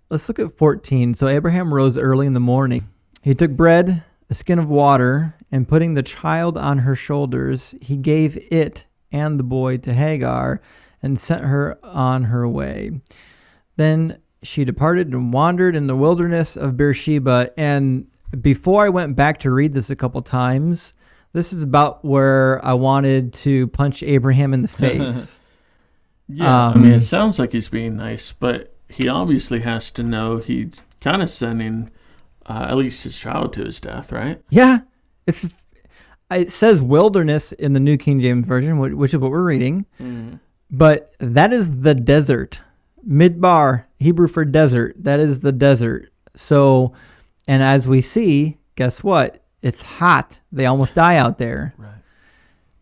Let's look at 14. So Abraham rose early in the morning. He took bread, a skin of water, and putting the child on her shoulders, he gave it and the boy to Hagar and sent her on her way. Then she departed and wandered in the wilderness of Beersheba. And before I went back to read this a couple times, this is about where I wanted to punch Abraham in the face. Yeah, I mean, it sounds like he's being nice, but he obviously has to know he's kind of sending at least his child to his death, right? Yeah. It says wilderness in the New King James Version, which is what we're reading. Mm. But that is the desert. Midbar, Hebrew for desert. That is the desert. So, and as we see, guess what? It's hot. They almost die out there. Right.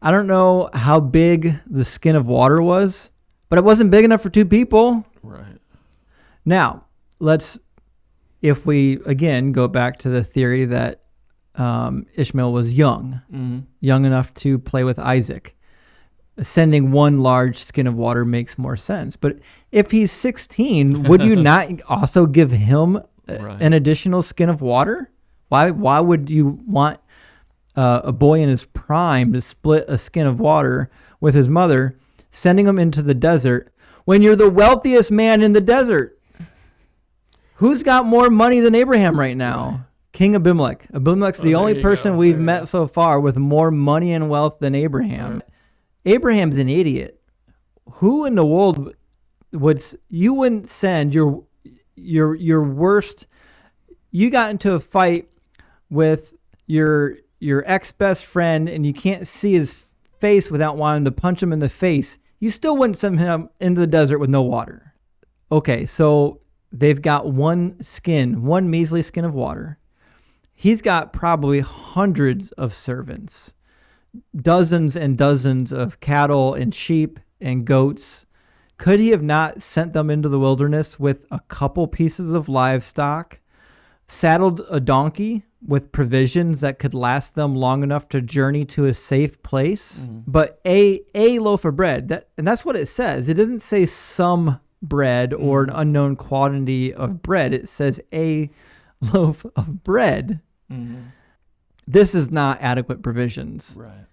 I don't know how big the skin of water was, but it wasn't big enough for two people. Right. Now, if we, again, go back to the theory that Ishmael was young enough to play with Isaac, sending one large skin of water makes more sense. But if he's 16, would you not also give him an additional skin of water? Why would you want a boy in his prime to split a skin of water with his mother, sending him into the desert when you're the wealthiest man in the desert? Who's got more money than Abraham right now? Right. King Abimelech. Abimelech's the only person we've met so far with more money and wealth than Abraham. Right. Abraham's an idiot. Who in the world you wouldn't send your worst? You got into a fight with your ex-best friend and you can't see his face without wanting to punch him in the face. You still wouldn't send him into the desert with no water. Okay, so they've got one measly skin of water. He's got probably hundreds of servants, dozens and dozens of cattle and sheep and goats. Could he have not sent them into the wilderness with a couple pieces of livestock, saddled a donkey with provisions that could last them long enough to journey to a safe place? But a loaf of bread, and that's what it says. It doesn't say some bread or an unknown quantity of bread. It says a loaf of bread. This is not adequate provisions. Right.